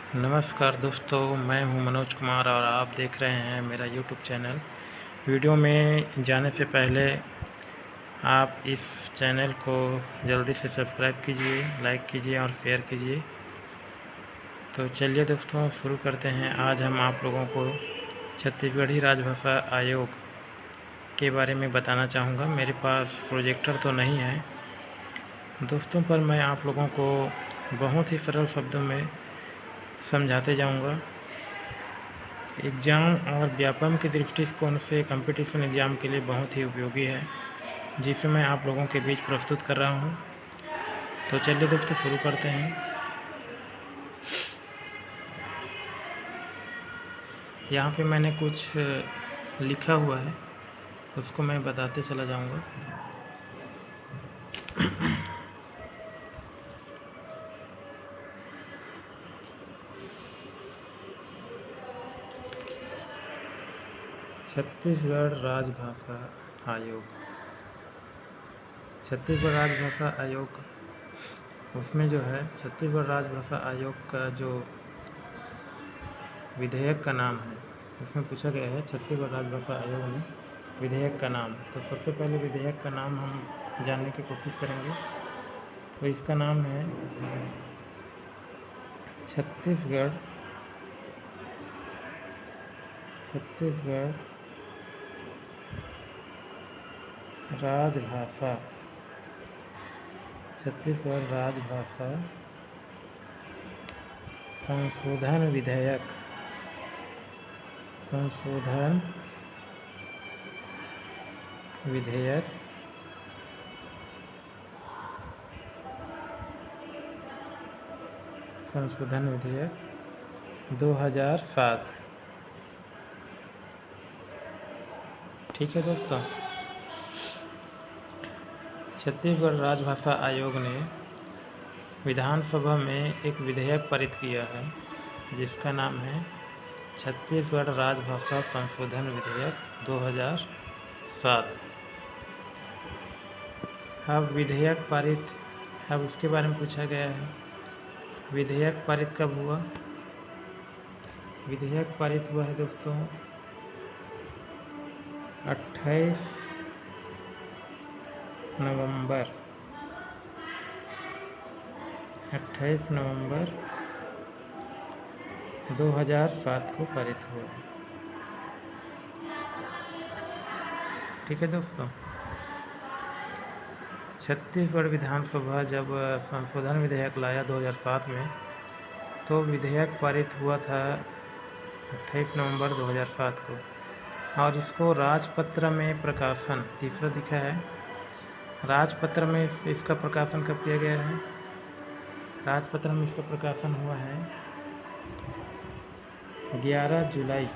नमस्कार दोस्तों, मैं हूं मनोज कुमार और आप देख रहे हैं मेरा यूट्यूब चैनल। वीडियो में जाने से पहले आप इस चैनल को जल्दी से सब्सक्राइब कीजिए, लाइक कीजिए और शेयर कीजिए। तो चलिए दोस्तों शुरू करते हैं। आज हम आप लोगों को छत्तीसगढ़ी राजभाषा आयोग के बारे में बताना चाहूँगा। मेरे पास प्रोजेक्टर तो नहीं है दोस्तों, पर मैं आप लोगों को बहुत ही सरल शब्दों में समझाते जाऊंगा। एग्ज़ाम और व्यापम के दृष्टिकोण से कंपटीशन एग्ज़ाम के लिए बहुत ही उपयोगी है, जिसे मैं आप लोगों के बीच प्रस्तुत कर रहा हूं। तो चलिए दोस्तों शुरू करते हैं। यहाँ पे मैंने कुछ लिखा हुआ है, उसको मैं बताते चला जाऊंगा। छत्तीसगढ़ राजभाषा आयोग। छत्तीसगढ़ राजभाषा आयोग, उसमें जो है छत्तीसगढ़ राजभाषा आयोग का जो विधेयक का नाम है, उसमें पूछा गया है छत्तीसगढ़ राजभाषा आयोग में विधेयक का नाम। तो सबसे पहले विधेयक का नाम हम जानने की कोशिश करेंगे। तो इसका नाम है छत्तीसगढ़ राजभाषा छत्तीसगढ़ राजभाषा संशोधन विधेयक। संशोधन विधेयक 2007। ठीक है दोस्तों, छत्तीसगढ़ राजभाषा आयोग ने विधानसभा में एक विधेयक पारित किया है, जिसका नाम है छत्तीसगढ़ राजभाषा संशोधन विधेयक 2007। अब विधेयक पारित, अब उसके बारे में पूछा गया है विधेयक पारित कब हुआ। विधेयक पारित हुआ है दोस्तों 28 नवंबर 2007 को पारित हुआ है। ठीक है दोस्तों, छत्तीसगढ़ विधानसभा जब संशोधन विधेयक लाया 2007 में, तो विधेयक पारित हुआ था 28 नवंबर 2007 को, और इसको राजपत्र में प्रकाशन, तीसरा दिखा है, राजपत्र में इसका प्रकाशन कब किया गया है। राजपत्र में इसका प्रकाशन हुआ है 11 जुलाई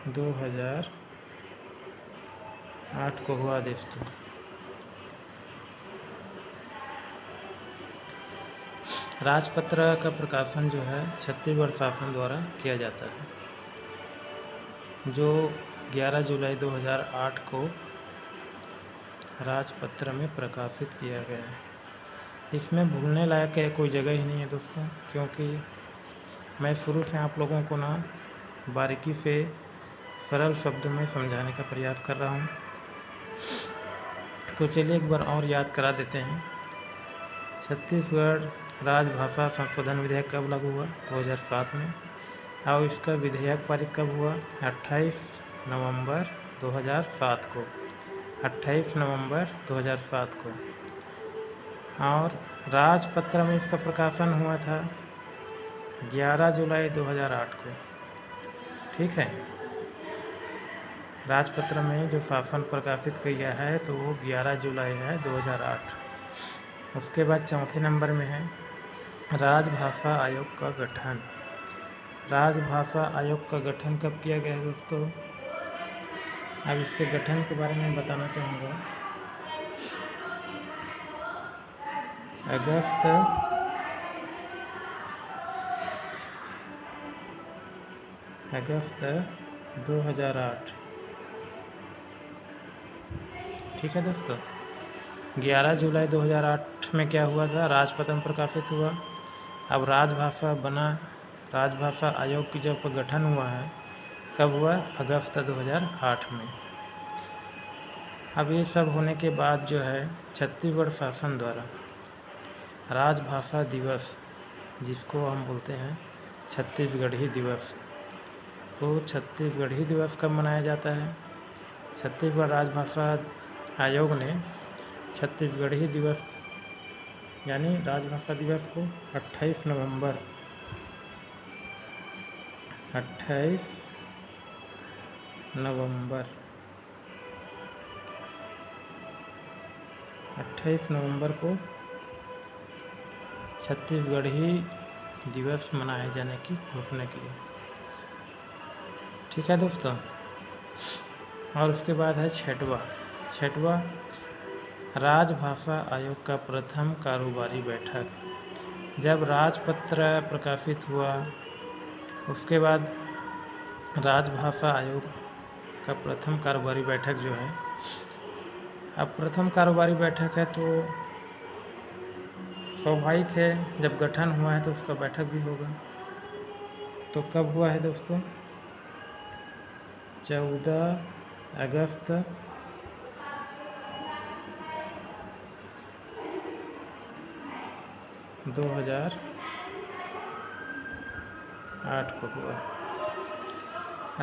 2008 को हुआ दोस्तों। राजपत्र का प्रकाशन जो है छत्तीसगढ़ शासन द्वारा किया जाता है, जो 11 जुलाई 2008 को राजपत्र में प्रकाशित किया गया है। इसमें भूलने लायक है कोई जगह ही नहीं है दोस्तों, क्योंकि मैं शुरू से आप लोगों को ना बारीकी से सरल शब्दों में समझाने का प्रयास कर रहा हूँ। तो चलिए एक बार और याद करा देते हैं। छत्तीसगढ़ राजभाषा संशोधन विधेयक कब लागू हुआ, 2007 में, और इसका विधेयक पारित कब हुआ, 28 नवंबर 2007 को। 28 नवंबर 2007 को। और राजपत्र में इसका प्रकाशन हुआ था 11 जुलाई 2008 को। ठीक है, राजपत्र में जो शासन प्रकाशित किया है तो वो 11 जुलाई है 2008। उसके बाद चौथे नंबर में है राजभाषा आयोग का गठन। राजभाषा आयोग का गठन कब किया गया है दोस्तों। अब इसके गठन के बारे में बताना चाहूँगा। अगस्त 2008 ठीक है दोस्तों। 11 जुलाई 2008 में क्या हुआ था, राजपत्र प्रकाशित हुआ। अब राजभाषा बना, राजभाषा आयोग की जब गठन हुआ है, कब हुआ, अगस्त 2008 में। अब ये सब होने के बाद जो है छत्तीसगढ़ शासन द्वारा राजभाषा दिवस, जिसको हम बोलते हैं छत्तीसगढ़ी दिवस, तो छत्तीसगढ़ी दिवस कब मनाया जाता है? छत्तीसगढ़ राजभाषा आयोग ने छत्तीसगढ़ी दिवस यानी राजभाषा दिवस को 28 नवंबर 28 नवंबर को छत्तीसगढ़ी दिवस मनाए जाने की घोषणा की है। ठीक है दोस्तों। और उसके बाद है छठवा राजभाषा आयोग का प्रथम कारोबारी बैठक। जब राजपत्र प्रकाशित हुआ, उसके बाद राजभाषा आयोग का प्रथम कारोबारी बैठक जो है, अब प्रथम कारोबारी बैठक है तो स्वाभाविक है, जब गठन हुआ है तो उसका बैठक भी होगा। तो कब हुआ है दोस्तों? 14 अगस्त 2008 को हुआ।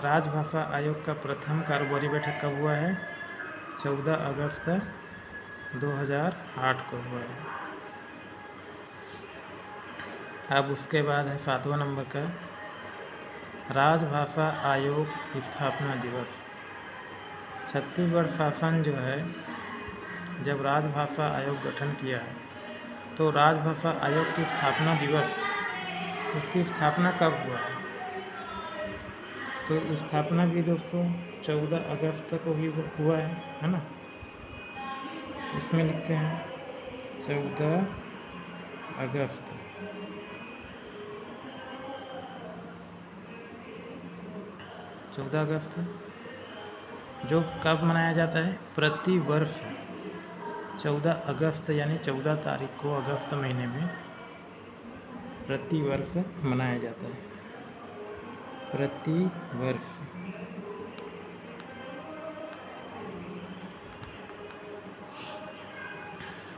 राजभाषा आयोग का प्रथम कारोबारी बैठक कब हुआ है? 14 अगस्त 2008 को हुआ है। अब उसके बाद है 7वां नंबर का राजभाषा आयोग स्थापना दिवस। छत्तीसगढ़ शासन जो है, जब राजभाषा आयोग गठन किया है तो राजभाषा आयोग की स्थापना दिवस, उसकी स्थापना कब हुआ है? तो स्थापना भी दोस्तों 14 अगस्त को ही हुआ है ना। इसमें लिखते हैं 14 अगस्त। जो कब मनाया जाता है? प्रति वर्ष 14 अगस्त यानी 14 तारीख को अगस्त महीने में प्रति वर्ष मनाया जाता है, प्रति वर्ष।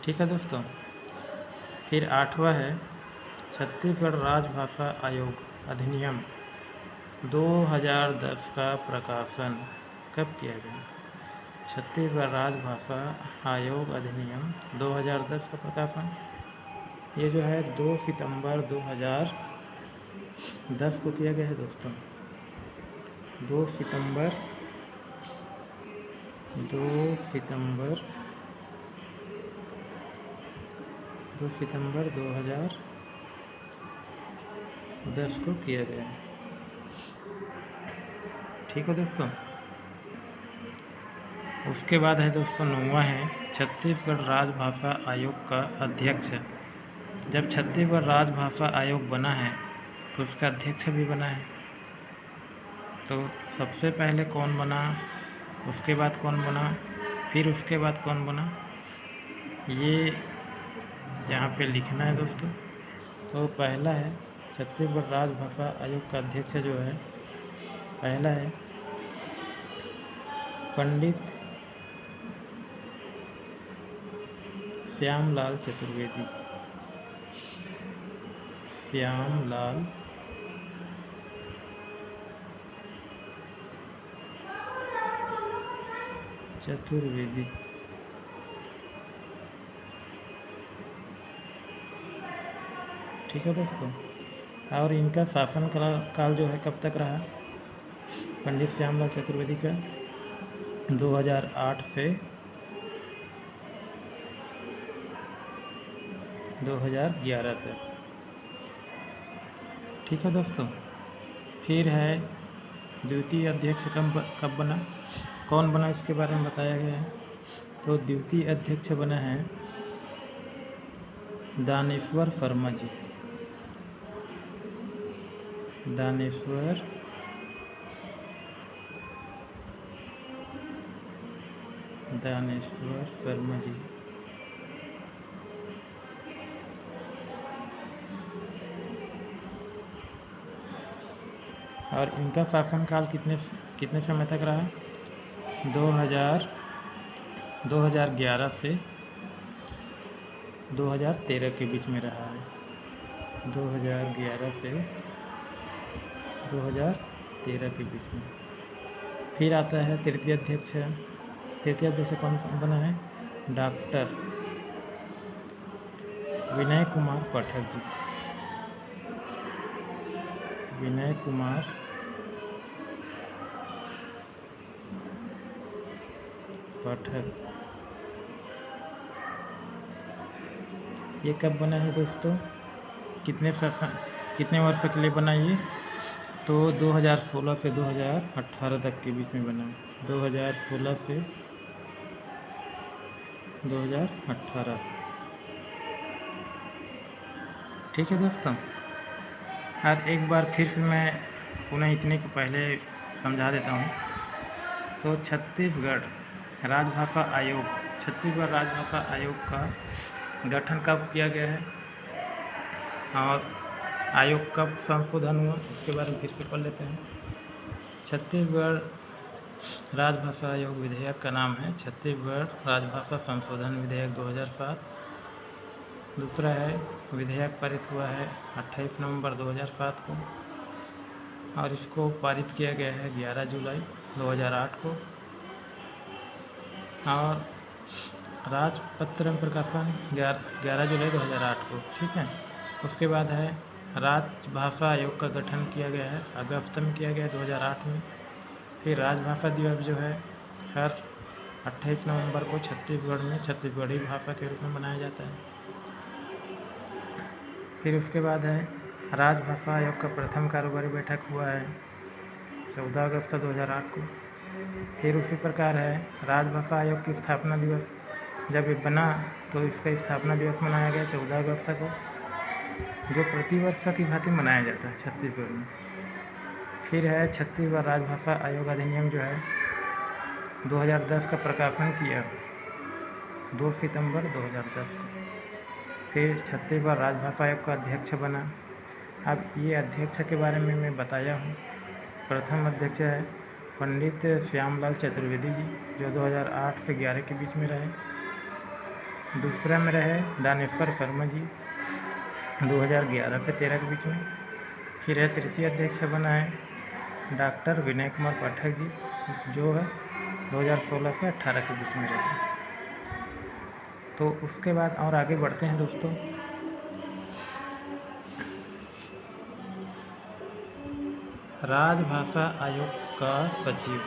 ठीक है दोस्तों। फिर 8वां है छत्तीसगढ़ राजभाषा आयोग अधिनियम 2010 का प्रकाशन कब किया गया? छत्तीसगढ़ राजभाषा आयोग अधिनियम 2010 का प्रकाशन, ये जो है 2 सितंबर 2010 को किया गया है दोस्तों। 2 सितंबर 2010 को किया गया है। ठीक है दोस्तों। उसके बाद है दोस्तों 9वां है छत्तीसगढ़ राजभाषा आयोग का अध्यक्ष। जब छत्तीसगढ़ राजभाषा आयोग बना है तो उसका अध्यक्ष भी बना है। तो सबसे पहले कौन बना, उसके बाद कौन बना, फिर उसके बाद कौन बना, ये यहाँ पे लिखना है दोस्तों। तो पहला है छत्तीसगढ़ राजभाषा आयोग का अध्यक्ष जो है, पहला है पंडित श्यामलाल चतुर्वेदी। श्यामलाल चतुर्वेदी। ठीक है दोस्तों। और इनका शासन काल जो है कब तक रहा? पंडित श्यामलाल चतुर्वेदी का 2008 से 2011 तक। ठीक है दोस्तों। फिर है द्वितीय अध्यक्ष कब बना, कौन बना, इसके बारे में बताया गया है। तो द्वितीय अध्यक्ष बना है दानेश्वर शर्मा जी। दानेश्वर शर्मा जी। और इनका शासनकाल कितने समय तक रहा? 2011 से 2013 के बीच में रहा है। 2011 से 2013 के बीच में। फिर आता है तृतीय अध्यक्ष। तृतीय अध्यक्ष कौन बना है? डॉक्टर विनय कुमार पाठक जी। विनय कुमार पाठक। ये कब बना है दोस्तों? कितने वर्षों के लिए बना ये? तो 2016 से 2018 तक के बीच में बना। 2016 से 2018। ठीक है दोस्तों। और एक बार फिर से मैं पुनः इतने को पहले समझा देता हूँ। तो छत्तीसगढ़ राजभाषा आयोग का गठन कब किया गया है और आयोग कब संशोधन हुआ, उसके बारे में फिर से पढ़ लेते हैं। छत्तीसगढ़ राजभाषा आयोग विधेयक का नाम है छत्तीसगढ़ राजभाषा संशोधन विधेयक 2007। दूसरा है विधेयक पारित हुआ है 28 नवंबर 2007 को और इसको पारित किया गया है 11 जुलाई 2008 को। और राजपत्र में प्रकाशन 11 जुलाई 2008 को। ठीक है। उसके बाद है राजभाषा आयोग का गठन किया गया है अगस्त में किया गया 2008 में। फिर राजभाषा दिवस जो है हर 28 नवंबर को छत्तीसगढ़ में छत्तीसगढ़ी भाषा के रूप में मनाया जाता है। फिर उसके बाद है राजभाषा आयोग का प्रथम कारोबारी बैठक हुआ है 14 अगस्त 2008 को। फिर उसी प्रकार है राजभाषा आयोग की स्थापना दिवस जब ये बना तो इसका स्थापना दिवस मनाया गया 14 अगस्त को, जो प्रतिवर्ष की भांति मनाया जाता है छत्तीसगढ़ में। फिर है छत्तीसगढ़ राजभाषा आयोग अधिनियम जो है 2010 का प्रकाशन किया 2 सितंबर 2010 को। फिर छत्तीसगढ़ राजभाषा आयोग का अध्यक्ष बना। अब ये अध्यक्ष के बारे में मैं बताया हूँ। प्रथम अध्यक्ष है पंडित श्यामलाल चतुर्वेदी जी जो 2008 से 11 के बीच में रहे। दूसरा में रहे दानेश्वर शर्मा जी 2011 से 13 के बीच में। फिर है तृतीय अध्यक्ष बना है डॉक्टर विनय कुमार पाठक जी जो है 2016 से 18 के बीच में रहे। तो उसके बाद और आगे बढ़ते हैं दोस्तों। राजभाषा आयोग का सचिव।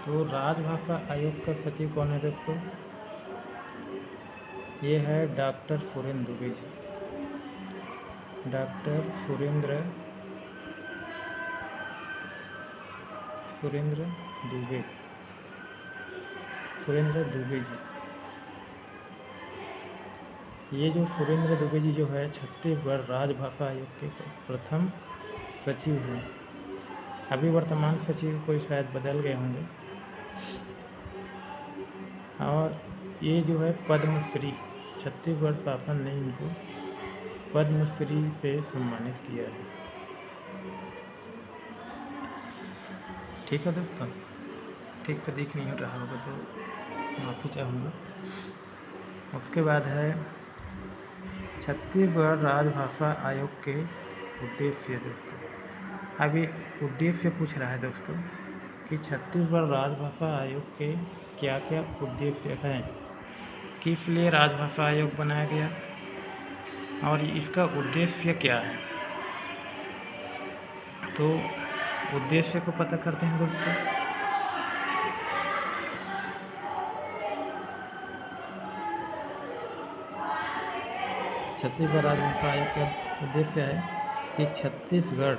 तो राजभाषा आयोग का सचिव कौन है दोस्तों? ये है डॉक्टर सुरेंद्र दुबे जी। डॉक्टर सुरेंद्र दुबे जी। ये जो सुरेंद्र दुबे जी जो है छत्तीसगढ़ राजभाषा आयोग के प्रथम सचिव हैं। अभी वर्तमान सचिव कोई शायद बदल गए होंगे। और ये जो है पद्मश्री छत्तीसगढ़ शासन ने इनको पद्मश्री से सम्मानित किया है। ठीक है दोस्तों। ठीक से दिख नहीं रहा होगा तो माफ़ी चाहूँगा। उसके बाद है छत्तीसगढ़ राजभाषा आयोग के उद्देश्य। दोस्तों अभी उद्देश्य पूछ रहा है दोस्तों कि छत्तीसगढ़ राजभाषा आयोग के क्या क्या उद्देश्य हैं, किस लिए राजभाषा आयोग बनाया गया और इसका उद्देश्य क्या है। तो उद्देश्य को पता करते हैं दोस्तों। छत्तीसगढ़ राजभाषा आयोग का उद्देश्य है कि छत्तीसगढ़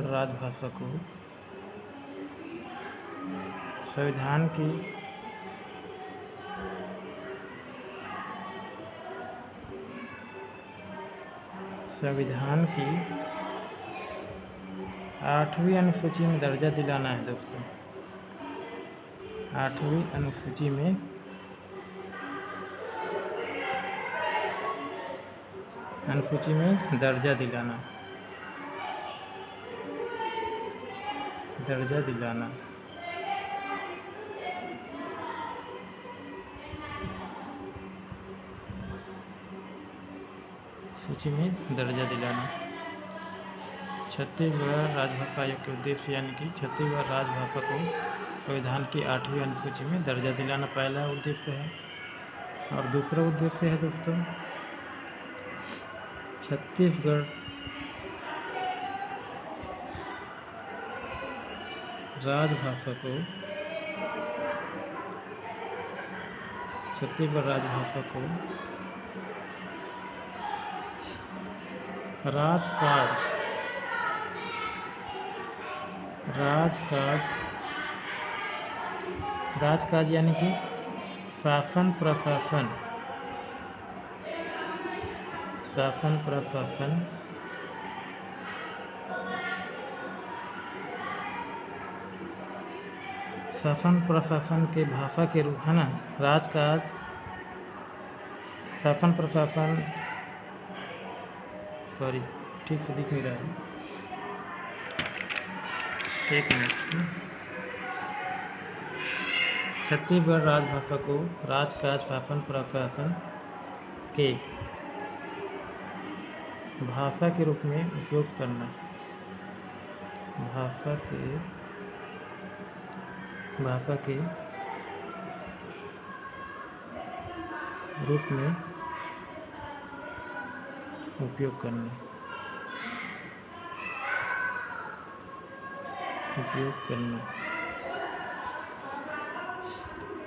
राजभाषा को संविधान की संविधान की 8वीं अनुसूची में दर्जा दिलाना है दोस्तों। 8वीं अनुसूची में दर्जा दिलाना सूची में दर्जा दिलाना। छत्तीसगढ़ राजभाषा आयोग के उद्देश्य, यानी कि छत्तीसगढ़ राजभाषा को संविधान की 8वीं अनुसूची में दर्जा दिलाना पहला उद्देश्य है। और दूसरा उद्देश्य है दोस्तों, छत्तीसगढ़ राजभाषा को राजकाज यानी कि शासन प्रशासन के भाषा के रूप है ना। राजकाज, शासन प्रशासन, सॉरी ठीक से दिख नहीं रहा है, एक मिनट। छत्तीसगढ़ राजभाषा को राजकाज, शासन प्रशासन के भाषा के रूप में उपयोग करना। भाषा के रूप में उपयोग करना।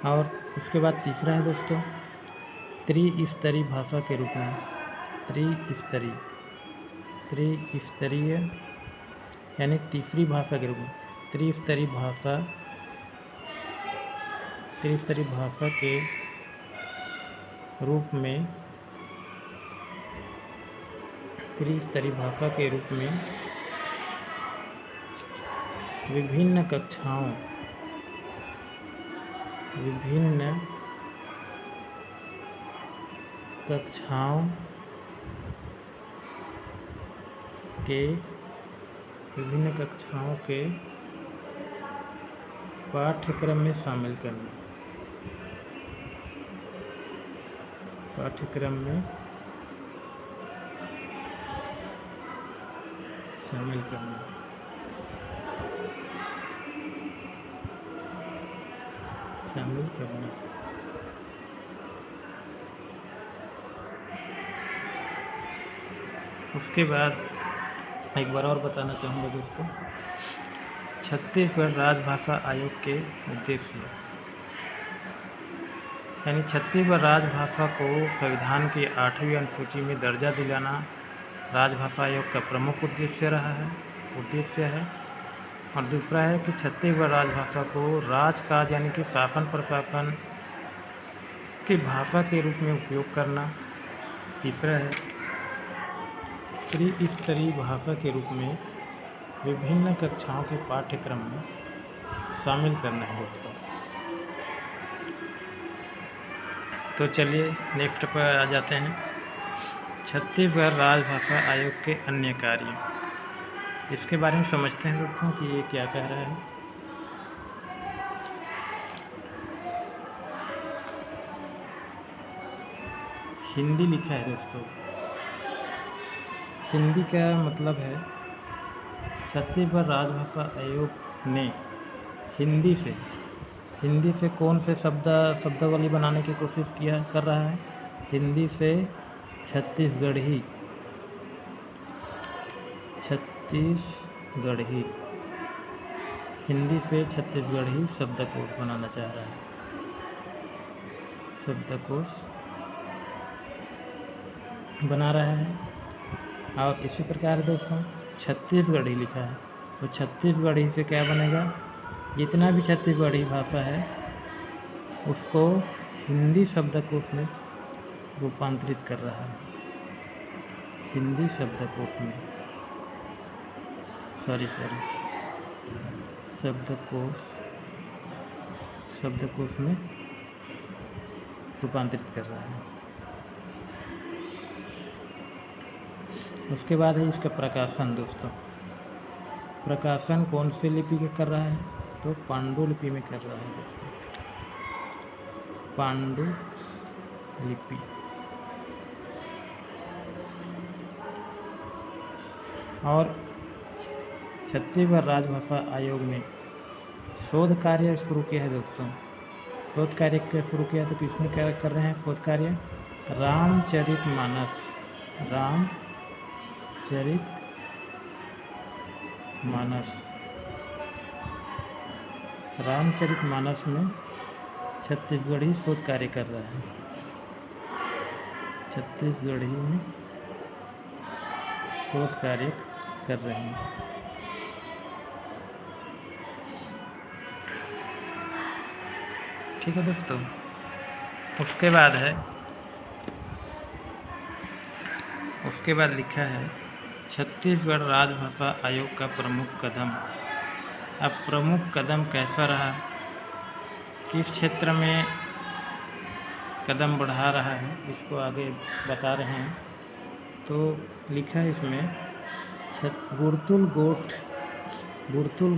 और उसके बाद तीसरा है दोस्तों, त्रिस्तरीय भाषा के रूप में। त्रिस्तरीय यानी तीसरी भाषा के रूप में। त्रिस्तरीय भाषा के रूप में विभिन्न कक्षाओं के पाठ्यक्रम में शामिल करना। उसके बाद एक बार और बताना चाहूँगा दोस्तों, छत्तीसगढ़ राजभाषा आयोग के उद्देश्य, यानी छत्तीसगढ़ राजभाषा को संविधान की 8वीं अनुसूची में दर्जा दिलाना राजभाषा आयोग का प्रमुख उद्देश्य है। और दूसरा है कि छत्तीसगढ़ राजभाषा को राजकाज यानी कि शासन प्रशासन की भाषा के रूप में उपयोग करना। तीसरा है त्रिस्तरीय भाषा के रूप में विभिन्न कक्षाओं के पाठ्यक्रम में शामिल करना है दोस्तों। तो चलिए नेक्स्ट पर आ जाते हैं, छत्तीसगढ़ राजभाषा आयोग के अन्य कार्य। इसके बारे में समझते हैं दोस्तों कि ये क्या कह रहा है। हिंदी लिखा है दोस्तों। हिंदी का मतलब है छत्तीसगढ़ राजभाषा आयोग ने हिंदी से कौन से शब्दावली बनाने की कोशिश कर रहा है। हिंदी से छत्तीसगढ़ी हिंदी से छत्तीसगढ़ी शब्दकोश बनाना चाह रहा है। शब्दकोश बना रहा है। और इसी प्रकार दोस्तों छत्तीसगढ़ी लिखा है, तो छत्तीसगढ़ी से क्या बनेगा, जितना भी छत्तीसगढ़ी भाषा है उसको हिंदी शब्दकोश में रूपांतरित कर रहा है। हिंदी शब्दकोश में शब्दकोश में रूपांतरित कर रहा है। उसके बाद है इसका प्रकाशन। दोस्तों, प्रकाशन कौन से लिपि का कर रहा है? तो पांडुलिपि में कर रहा है। दोस्तों, पांडुलिपि। और छत्तीसगढ़ राजभाषा आयोग ने शोध कार्य शुरू किया है। दोस्तों, शोध कार्य क्या शुरू किया? तो किसमें क्या कर रहे हैं शोध कार्य? रामचरितमानस में छत्तीसगढ़ी शोध कार्य कर रहा है। छत्तीसगढ़ी में शोध कार्य कर रहे हैं। ठीक है दोस्तों। उसके बाद लिखा है छत्तीसगढ़ राजभाषा आयोग का प्रमुख कदम। अब प्रमुख कदम कैसा रहा, किस क्षेत्र में कदम बढ़ा रहा है, इसको आगे बता रहे हैं। तो लिखा है इसमें गुरतुल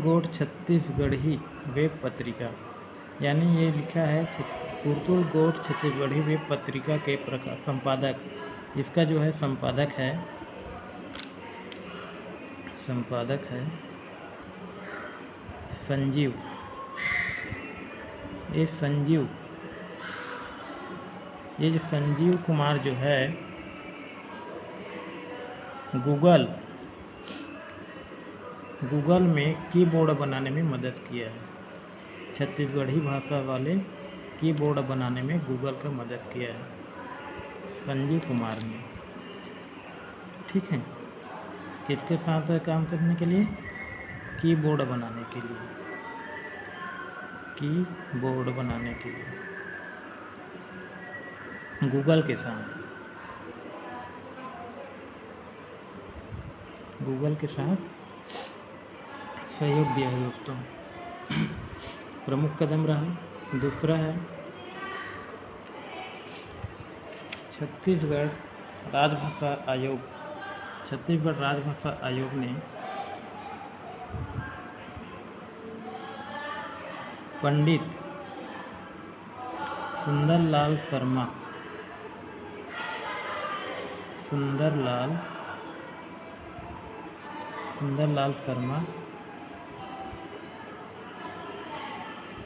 गोठ छत्तीसगढ़ी वेब पत्रिका, यानी ये लिखा है गुरतुल गोठ छत्तीसगढ़ी वेब पत्रिका के संपादक। इसका जो है संपादक है संजीव। ये जो संजीव कुमार जो है गूगल में कीबोर्ड बनाने में मदद किया है। छत्तीसगढ़ी भाषा वाले कीबोर्ड बनाने में गूगल का मदद किया है संजीव कुमार ने। ठीक है, किसके साथ काम करने के लिए? कीबोर्ड बनाने के लिए। गूगल के साथ सहयोग दिया है। दोस्तों, प्रमुख कदम रहा। दूसरा है छत्तीसगढ़ राजभाषा आयोग ने पंडित सुंदरलाल शर्मा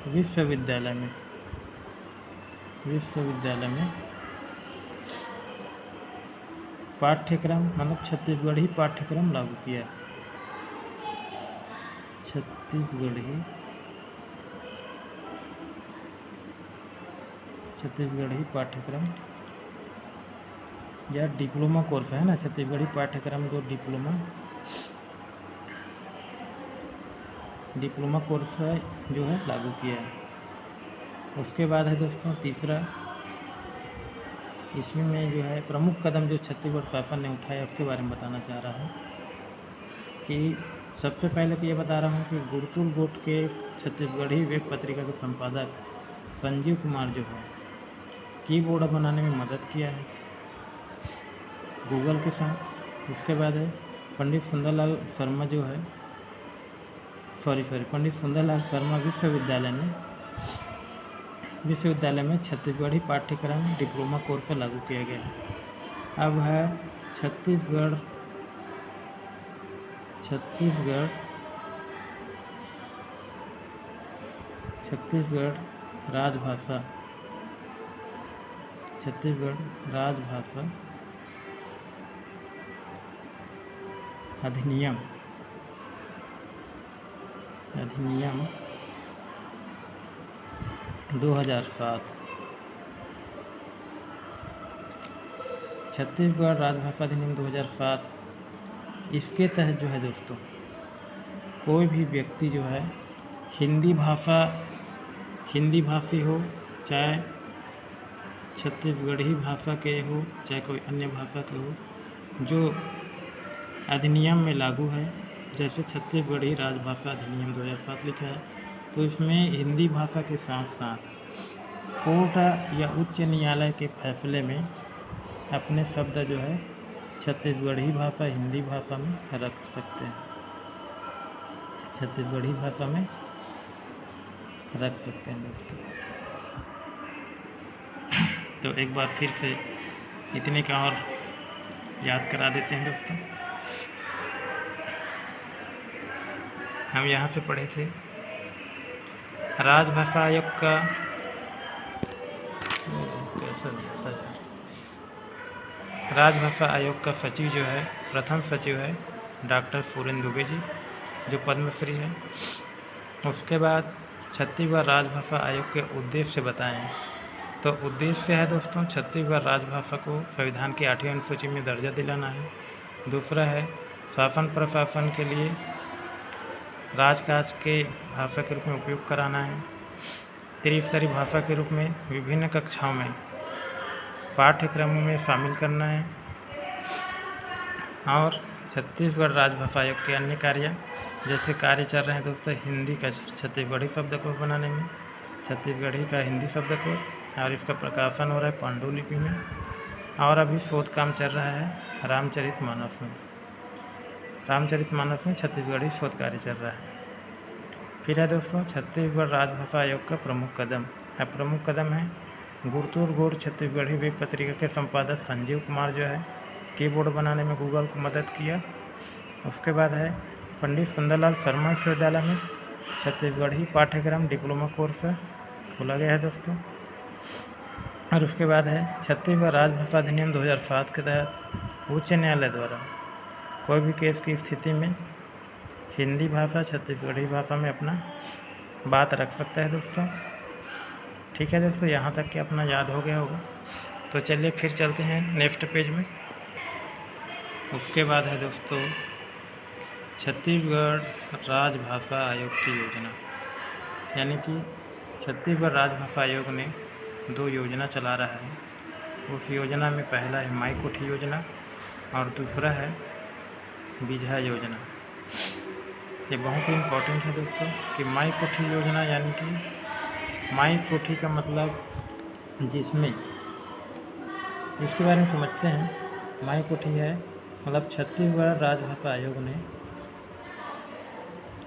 विश्वविद्यालय में पाठ्यक्रम मतलब छत्तीसगढ़ी पाठ्यक्रम लागू किया। छत्तीसगढ़ी पाठ्यक्रम या डिप्लोमा कोर्स है ना, छत्तीसगढ़ी पाठ्यक्रम जो डिप्लोमा कोर्स है जो है लागू किया है। उसके बाद है दोस्तों तीसरा, इसमें में जो है प्रमुख कदम जो छत्तीसगढ़ शासन ने उठाया उसके बारे में बताना चाह रहा हूँ कि सबसे पहले तो ये बता रहा हूँ कि गुरतुल गोठ के छत्तीसगढ़ी वेब पत्रिका के संपादक संजीव कुमार जो है कीबोर्ड बनाने में मदद किया है गूगल के साथ। उसके बाद है पंडित सुंदरलाल शर्मा जो है पंडित सुंदरलाल शर्मा विश्वविद्यालय में छत्तीसगढ़ी पाठ्यक्रम डिप्लोमा कोर्स लागू किया गया है। अब है छत्तीसगढ़ राजभाषा अधिनियम 2007। छत्तीसगढ़ राजभाषा अधिनियम 2007, इसके तहत जो है दोस्तों कोई भी व्यक्ति जो है हिंदी भाषी हो, चाहे छत्तीसगढ़ी भाषा के हो, चाहे कोई अन्य भाषा के हो, जो अधिनियम में लागू है, जैसे छत्तीसगढ़ी राजभाषा अधिनियम 2007 लिखा है, तो इसमें हिंदी भाषा के साथ साथ कोर्ट या उच्च न्यायालय के फैसले में अपने शब्द जो है छत्तीसगढ़ी भाषा हिंदी भाषा में रख सकते हैं, छत्तीसगढ़ी भाषा में रख सकते हैं दोस्तों। तो एक बार फिर से इतने का और याद करा देते हैं दोस्तों। हम यहाँ से पढ़े थे राजभाषा आयोग का राजभाषा आयोग का सचिव जो है, प्रथम सचिव है डॉक्टर सुरेंद्र दुबे जी, जो पद्मश्री है। उसके बाद छत्तीसगढ़ राजभाषा आयोग के उद्देश्य बताएं। तो उद्देश्य है दोस्तों, छत्तीसगढ़ राजभाषा को संविधान की 8वीं अनुसूची में दर्जा दिलाना है। दूसरा है शासन प्रशासन के लिए राजकाज के भाषा के रूप में उपयोग कराना है। त्रिस्तरीय भाषा के रूप में विभिन्न कक्षाओं में पाठ्यक्रमों में शामिल करना है। और छत्तीसगढ़ राजभाषा आयोग के अन्य कार्य जैसे कार्य चल रहे हैं दोस्तों, हिंदी का छत्तीसगढ़ी शब्दकोश बनाने में, छत्तीसगढ़ी का हिंदी शब्दकोश, और इसका प्रकाशन हो रहा है पांडुलिपि में। और अभी शोध काम चल रहा है रामचरितमानस में, रामचरितमानस में छत्तीसगढ़ी शोध कार्य चल रहा है। फिर है दोस्तों छत्तीसगढ़ राजभाषा आयोग का प्रमुख कदम। प्रमुख कदम है गुरतुर गौड़ छत्तीसगढ़ी वेब पत्रिका के संपादक संजीव कुमार जो है कीबोर्ड बनाने में गूगल को मदद किया। उसके बाद है पंडित सुंदरलाल शर्मा विश्वविद्यालय में छत्तीसगढ़ी पाठ्यक्रम डिप्लोमा कोर्स खोला गया है दोस्तों। और उसके बाद है छत्तीसगढ़ राजभाषा अधिनियम 2007 के तहत उच्च न्यायालय द्वारा कोई भी केस की स्थिति में हिंदी भाषा छत्तीसगढ़ी भाषा में अपना बात रख सकता है दोस्तों। ठीक है दोस्तों, यहाँ तक कि अपना याद हो गया होगा। तो चलिए फिर चलते हैं नेक्स्ट पेज में। उसके बाद है दोस्तों छत्तीसगढ़ राजभाषा आयोग की योजना, यानी कि छत्तीसगढ़ राजभाषा आयोग ने 2 योजना चला रहा है। उस योजना में पहला है माई कोठी योजना और दूसरा है बिजहा योजना। ये बहुत ही इम्पोर्टेंट है दोस्तों कि माई कोठी योजना, यानी कि माई कोठी का मतलब जिसमें, इसके बारे में समझते हैं। माई कोठी है मतलब छत्तीसगढ़ राजभाषा आयोग ने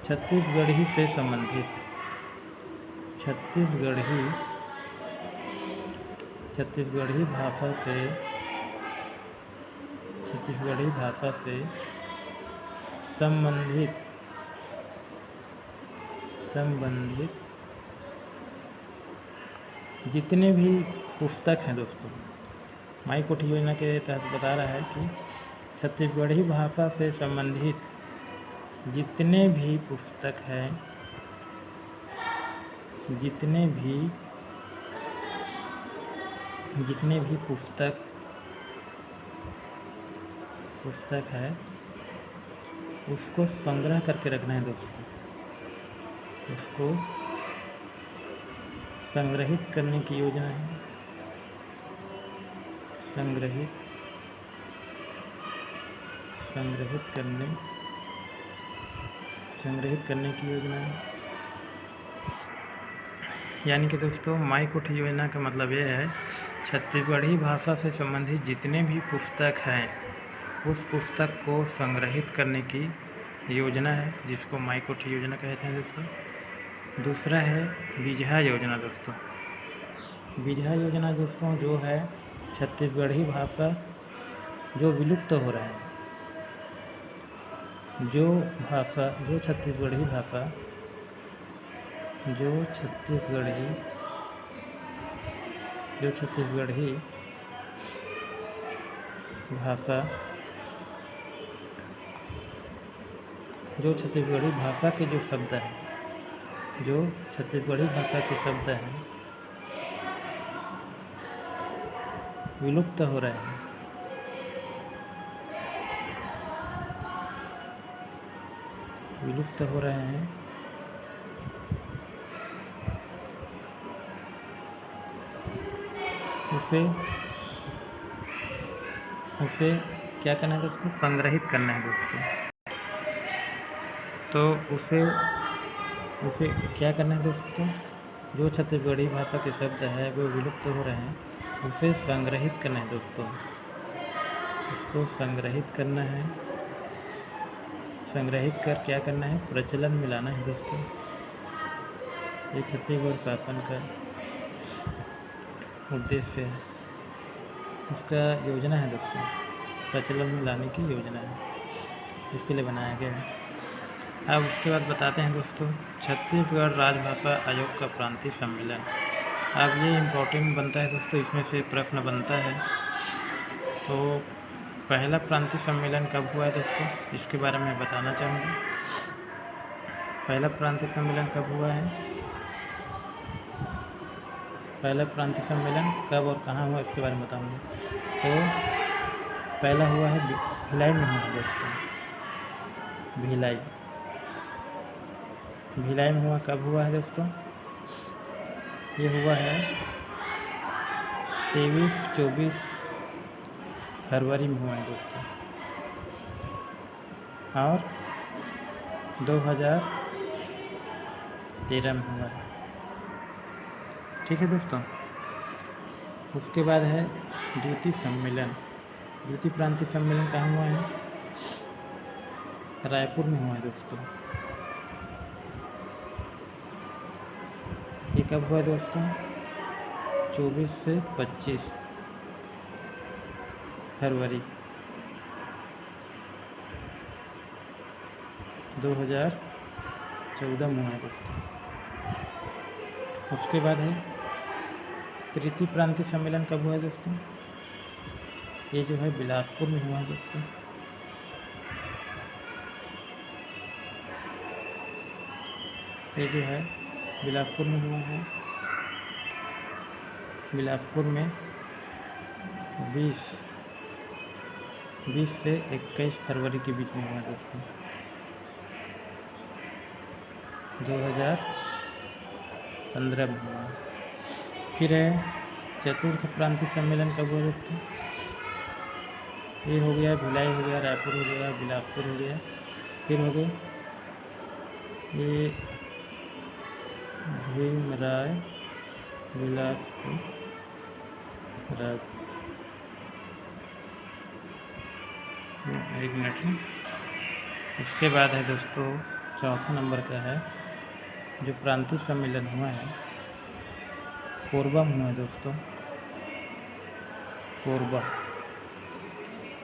छत्तीसगढ़ी से संबंधित छत्तीसगढ़ी भाषा से संबंधित जितने भी पुस्तक हैं दोस्तों, माई कोठी योजना के तहत बता रहा है कि छत्तीसगढ़ी भाषा से संबंधित जितने भी पुस्तक हैं, जितने भी पुस्तक है उसको संग्रह करके रखना है दोस्तों। उसको संग्रहित करने की योजना है, संग्रहित करने की योजना है। यानी कि दोस्तों माई कोठी योजना का मतलब ये है छत्तीसगढ़ी भाषा से संबंधित जितने भी पुस्तक हैं उस पुस्तक को संग्रहित करने की योजना है, जिसको माई कोठी योजना कहते हैं दोस्तों। दूसरा है बिजहा योजना दोस्तों। बिजहा योजना दोस्तों जो है छत्तीसगढ़ी भाषा जो विलुप्त हो रहा है, जो छत्तीसगढ़ी भाषा के जो शब्द हैं, जो छत्तीसगढ़ी भाषा के शब्द हैं विलुप्त हो रहे हैं, उसे क्या करना है दोस्तों, संग्रहित करना है दोस्तों। तो उसे क्या करना है दोस्तों, जो छत्तीसगढ़ी भाषा के शब्द है वो विलुप्त हो रहे हैं, उसे संग्रहित करना है दोस्तों। उसको संग्रहित करना है, संग्रहित कर क्या करना है, प्रचलन में लाना है दोस्तों। ये छत्तीसगढ़ शासन का उद्देश्य है, उसका योजना है दोस्तों, प्रचलन में लाने की योजना है, इसके लिए बनाया गया है। अब उसके बाद बताते हैं दोस्तों, छत्तीसगढ़ राजभाषा आयोग का प्रांतीय सम्मेलन। अब ये इम्पोर्टेंट बनता है दोस्तों, इसमें से प्रश्न बनता है। तो पहला प्रांतीय सम्मेलन कब हुआ है दोस्तों, इसके बारे में बताना चाहूँगा। पहला प्रांतीय सम्मेलन कब हुआ है, पहला प्रांतीय सम्मेलन कब और कहाँ हुआ, इसके बारे में बताऊँगा। तो पहला हुआ है भिलाई में हुआ दोस्तों, भिलाई में हुआ। कब हुआ है दोस्तों, ये हुआ है 23-24 फरवरी में हुआ है दोस्तों, और 2013 में हुआ है। ठीक है दोस्तों। उसके बाद है द्वितीय सम्मेलन। द्वितीय प्रांतीय सम्मेलन कहाँ हुआ है, रायपुर में हुआ है दोस्तों। ये कब हुआ है दोस्तों, 24 से 25 फरवरी 2014 में हुआ है दोस्तों। उसके बाद है तृतीय प्रांतीय सम्मेलन कब हुआ है दोस्तों, ये जो है बिलासपुर में हुआ है दोस्तों। ये जो है बिलासपुर में हुआ है, बिलासपुर में 20 से 21 फरवरी के बीच में हुआ दोस्तों, 2015 में हुआ। फिर है चतुर्थ प्रांतीय सम्मेलन कब हुआ दोस्तों, ये हो गया भिलाई हो गया, रायपुर हो गया, बिलासपुर हो गया। फिर हो गया ये भीमराय बिलासपुर एक मिनट। उसके बाद है दोस्तों चौथा नंबर का है जो प्रांतीय सम्मेलन हुआ है, कोरबा में हुआ है दोस्तों, कोरबा।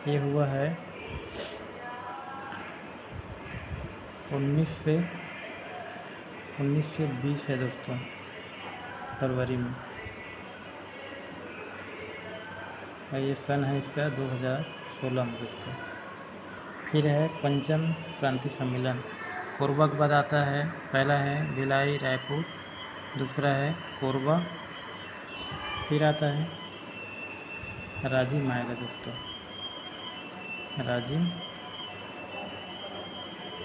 ये हुआ है 19 से 20 है दोस्तों फरवरी में, और ये सन है इसका 2016 में दोस्तों। फिर है पंचम प्रांतीय सम्मेलन, कोरबा के बाद आता है, पहला है भिलाई रायपुर, दूसरा है कोरबा, फिर आता है राजिम आएगा दोस्तों,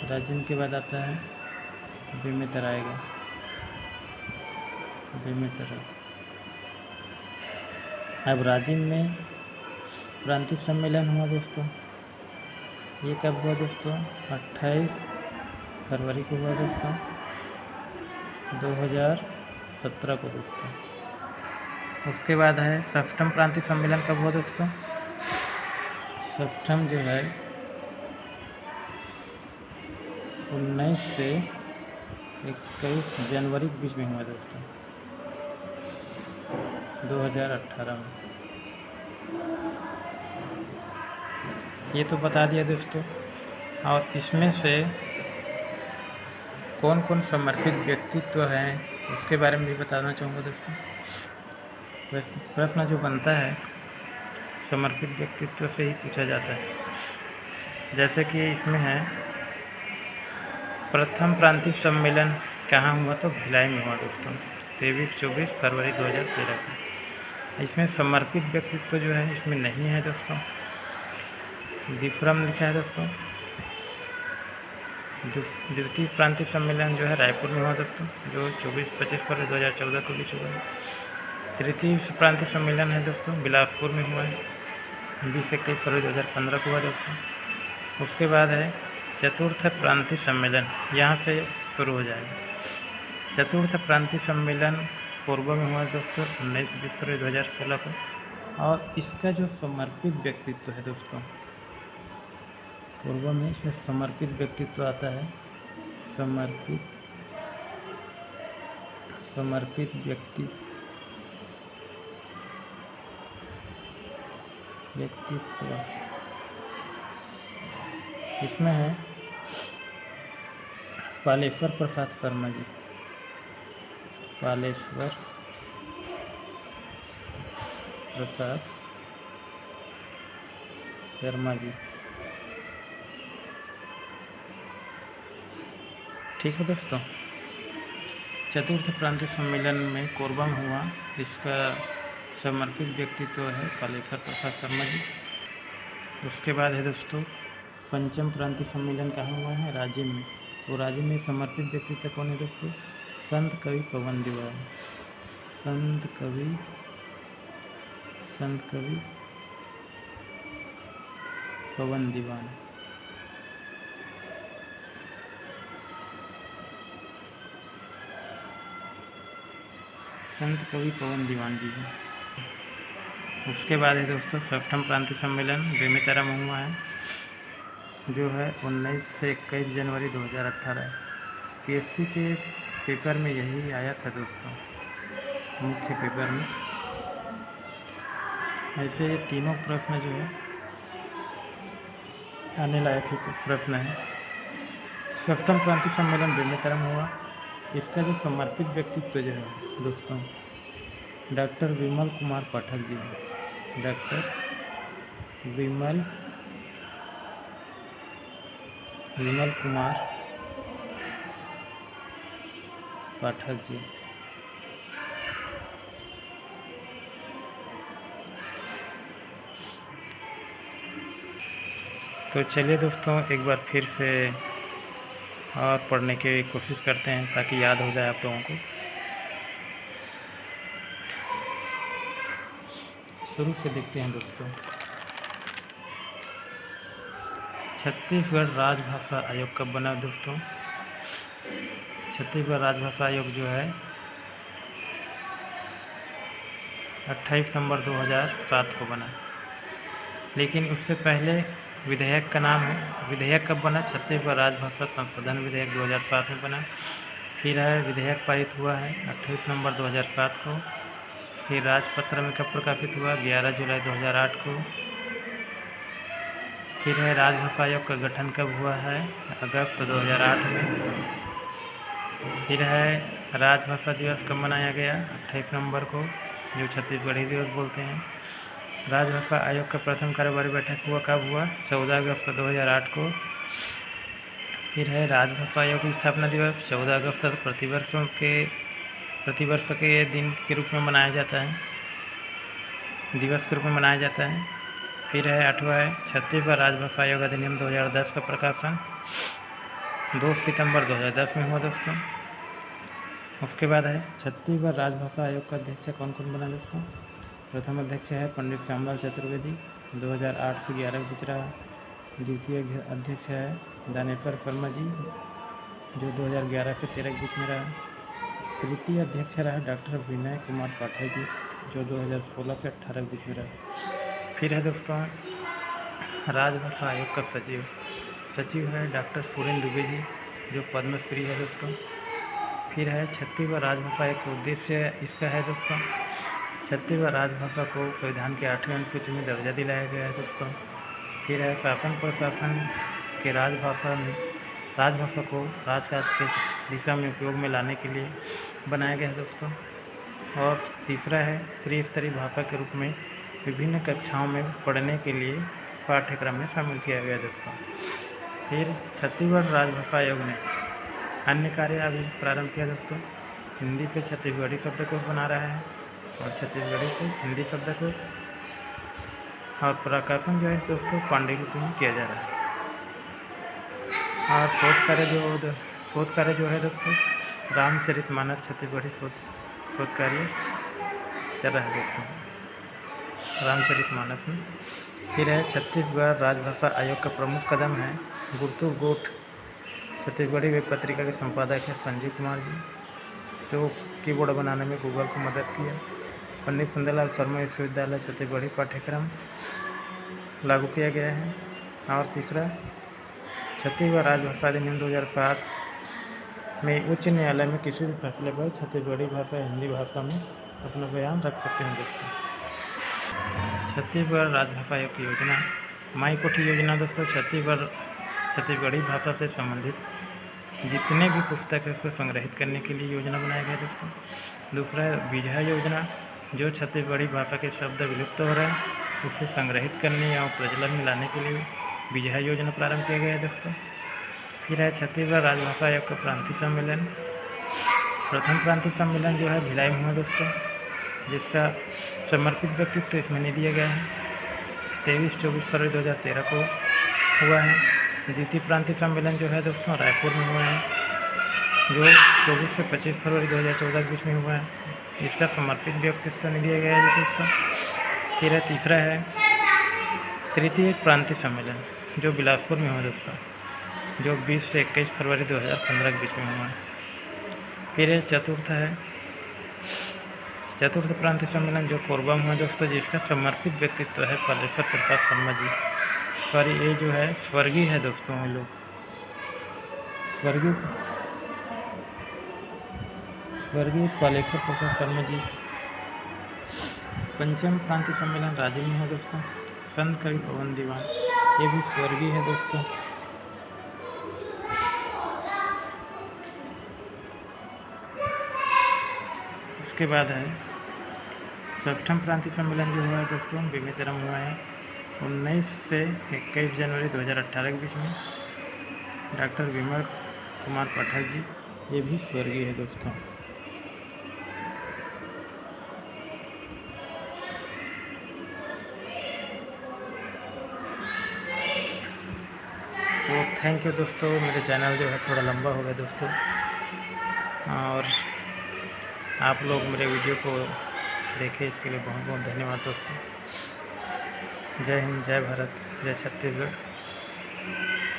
राजिम के बाद आता है बेमेतरा आएगा, बेमेतरा। अब राजिम में प्रांतीय सम्मेलन हुआ दोस्तों, ये कब हुआ दोस्तों, 28 फरवरी को हुआ दोस्तों, 2017 को दोस्तों। उसके बाद है षष्ठम प्रांतीय सम्मेलन कब हुआ दोस्तों, षष्ठम जो है 19 से 21 जनवरी के बीच में हुआ दोस्तों, 2018 में। ये तो बता दिया दोस्तों। और इसमें से कौन कौन समर्पित व्यक्तित्व हैं उसके बारे में भी बताना चाहूँगा दोस्तों। वैसे प्रश्न जो बनता है समर्पित व्यक्तित्व से ही पूछा जाता है। जैसे कि इसमें है प्रथम प्रांतीय सम्मेलन कहाँ हुआ, तो भिलाई में हुआ दोस्तों, 23-24 फरवरी 2013 को। इसमें समर्पित व्यक्तित्व जो है इसमें नहीं है दोस्तों, दिफ्रम लिखा है दोस्तों। द्वितीय प्रांतीय सम्मेलन जो है रायपुर में हुआ दोस्तों, जो 24-25 फरवरी 2014 को बीच हुआ है। तृतीय प्रांतीय सम्मेलन है दोस्तों बिलासपुर में हुआ है, 20-21 फरवरी 2015 को हुआ दोस्तों। उसके बाद है चतुर्थ प्रांतीय सम्मेलन, यहाँ से शुरू हो जाएगा। चतुर्थ प्रांतीय सम्मेलन पूर्व में हुआ दोस्तों 19-20 फरवरी 2016 को, और इसका जो समर्पित व्यक्तित्व है दोस्तों, पूर्व में इसमें समर्पित व्यक्तित्व आता है। समर्पित व्यक्तित्व इसमें है पालेश्वर प्रसाद शर्मा जी। पालेश्वर प्रसाद शर्मा जी, ठीक है दोस्तों। चतुर्थ प्रांतीय सम्मेलन में कोरबा में हुआ, इसका समर्पित व्यक्तित्व है पालेश्वर प्रसाद शर्मा जी। उसके बाद है दोस्तों पंचम प्रांतीय सम्मेलन कहाँ हुआ है? रांची में। तो रांची में समर्पित व्यक्तित्व कौन है दोस्तों? संत कवि पवन दीवान। संत कवि पवन दीवान। संत कवि पवन दीवान जी। उसके बाद है दोस्तों षष्ठम प्रांतीय सम्मेलन बेमेतरा में हुआ है, जो है 19 से 21 जनवरी 2018। पीएससी के पेपर में यही आया था दोस्तों, मुख्य पेपर में। ऐसे ये तीनों प्रश्न जो है आने लायक ही प्रश्न है। षष्ठम प्रांतीय सम्मेलन बेमेतरा में हुआ, इसका जो समर्पित व्यक्तित्व जो है दोस्तों डॉक्टर विमल कुमार पाठक जी हैं। डॉक्टर विमल कुमार पाठक जी। तो चलिए दोस्तों एक बार फिर से और पढ़ने की कोशिश करते हैं ताकि याद हो जाए आप लोगों को। शुरू से देखते हैं दोस्तों। छत्तीसगढ़ राजभाषा आयोग कब बना दोस्तों? छत्तीसगढ़ राजभाषा आयोग जो है 28 नवंबर 2007 को बना, लेकिन उससे पहले विधेयक का नाम है। विधेयक कब बना? छत्तीसगढ़ राजभाषा संशोधन विधेयक 2007 में बना। फिर है विधेयक पारित हुआ है 28 नवंबर 2007 को। फिर राजपत्र में कब प्रकाशित हुआ? 11 जुलाई 2008 को। फिर है राजभाषा आयोग का गठन कब हुआ है? अगस्त 2008 में। फिर है राजभाषा दिवस कब मनाया गया? 28 नवंबर को, जो छत्तीसगढ़ी दिवस बोलते हैं। राजभाषा आयोग का प्रथम कार्यकारी बैठक हुआ कब हुआ? 14 अगस्त 2008 को। फिर है राजभाषा आयोग की स्थापना दिवस 14 अगस्त प्रतिवर्ष के दिन के रूप में मनाया जाता है, दिवस के रूप में मनाया जाता है। फिर है 8वां है छत्तीसगढ़ राजभाषा आयोग अधिनियम 2010 का प्रकाशन 2 सितंबर 2010 में हुआ दोस्तों। उसके बाद है छत्तीसगढ़ राजभाषा आयोग का अध्यक्ष कौन कौन बना दोस्तों? प्रथम अध्यक्ष है पंडित श्यामलाल चतुर्वेदी, 2008 से 11 के बीच रहा। द्वितीय अध्यक्ष है दानेश्वर शर्मा जी, जो 2011 से 13 के बीच में रहा। तृतीय अध्यक्ष रहा डॉक्टर विनय कुमार पाठक जी, जो 2016 से 18 के बीच में रहा। फिर है दोस्तों राजभाषा आयोग का सचिव है डॉक्टर सुरेंद्र दुबे जी, जो पद्मश्री है दोस्तों। फिर है छत्तीसगढ़ राजभाषा आयोग का उद्देश्य इसका है दोस्तों, छत्तीसगढ़ राजभाषा को संविधान के 8वें अनुसूची में दर्जा दिलाया गया है दोस्तों। फिर है शासन प्रशासन के राजभाषा को राजकाज के दिशा में उपयोग में लाने के लिए बनाया गया है दोस्तों। और तीसरा है त्रिस्तरीय भाषा के रूप में विभिन्न कक्षाओं में पढ़ने के लिए पाठ्यक्रम में शामिल किया गया दोस्तों। फिर छत्तीसगढ़ राजभाषा आयोग ने अन्य कार्य अभी प्रारंभ किया दोस्तों। हिंदी से छत्तीसगढ़ी शब्दकोश बना रहा है और छत्तीसगढ़ी से हिंदी शब्दकोश, और प्रकाशन जो है दोस्तों पांडुलिपि में किया जा रहा है। और शोध कार्य जो है दोस्तों रामचरितमानस छत्तीसगढ़ी शोध कार्य चल रहा है दोस्तों। रामचरितमानस में। फिर है छत्तीसगढ़ राजभाषा आयोग का प्रमुख कदम है गुरतुर गोठ छत्तीसगढ़ी वेब पत्रिका के संपादक है संजीव कुमार जी, जो कीबोर्ड बनाने में गूगल को मदद किया। पंडित सुंदरलाल शर्मा विश्वविद्यालय छत्तीसगढ़ी पाठ्यक्रम लागू किया गया है। और तीसरा, छत्तीसगढ़ राजभाषा अधिनियम 2007 में उच्च न्यायालय में किसी भी फैसले पर छत्तीसगढ़ी भाषा हिंदी भाषा में अपना बयान रख सकते हैं दोस्तों। छत्तीसगढ़ राजभाषा आयोग की योजना, माई कोठी योजना दोस्तों छत्तीसगढ़ी भाषा से संबंधित जितने भी पुस्तक है उसको संग्रहित करने के लिए योजना बनाया गया दोस्तों। दूसरा है बिजहा योजना, जो छत्तीसगढ़ी भाषा के शब्द विलुप्त हो रहे हैं उसे संग्रहित करने और प्रचलन में लाने के लिए बिजहा योजना प्रारंभ किया गया है दोस्तों। फिर है छत्तीसगढ़ राजभाषा आयोग का प्रांतीय सम्मेलन। प्रथम प्रांतीय सम्मेलन जो है भिलाई में हुआ दोस्तों, जिसका समर्पित व्यक्तित्व इसमें नहीं दिया गया है। 23-24 फरवरी 2013 को हुआ है। द्वितीय प्रांतीय सम्मेलन जो है दोस्तों रायपुर में हुआ है, जो 24 से 25 फरवरी 2014 के बीच में हुआ है। इसका समर्पित व्यक्तित्व नहीं दिया गया है दोस्तों। फिर तीसरा है तृतीय प्रांतीय सम्मेलन, जो बिलासपुर में हुआ दोस्तों, जो 20 से 21 फरवरी 2015 के बीच में हुआ है। फिर चतुर्थ प्रांतीय सम्मेलन जो कोरबा में हुआ दोस्तों, जिसका समर्पित व्यक्तित्व है पालेश्वर प्रसाद शर्मा जी। सॉरी, ये जो है स्वर्गीय है दोस्तों, ये लोग स्वर्गीय पालेश्वर प्रसाद शर्मा जी। पंचम प्रांतीय सम्मेलन राज्य में है दोस्तों, संत कवि पवन दीवान, ये भी स्वर्गीय है दोस्तों। उसके बाद है षष्ठम प्रांतीय सम्मेलन जो हुआ है दोस्तों बेमेतरम हुआ है 19 से 21 जनवरी 2018 के बीच में। डॉक्टर विमल कुमार पाठक जी, ये भी स्वर्गीय है दोस्तों। तो थैंक यू दोस्तों, मेरे चैनल जो है थोड़ा लंबा हो गया दोस्तों, और आप लोग मेरे वीडियो को देखें, इसके लिए बहुत बहुत धन्यवाद दोस्तों। जय हिंद, जय भारत, जय छत्तीसगढ़।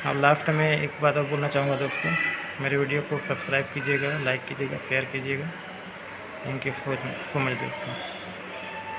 और लास्ट में एक बात और बोलना चाहूँगा दोस्तों, मेरे वीडियो को सब्सक्राइब कीजिएगा, लाइक कीजिएगा, शेयर कीजिएगा। थैंक यू सो मच दोस्तों।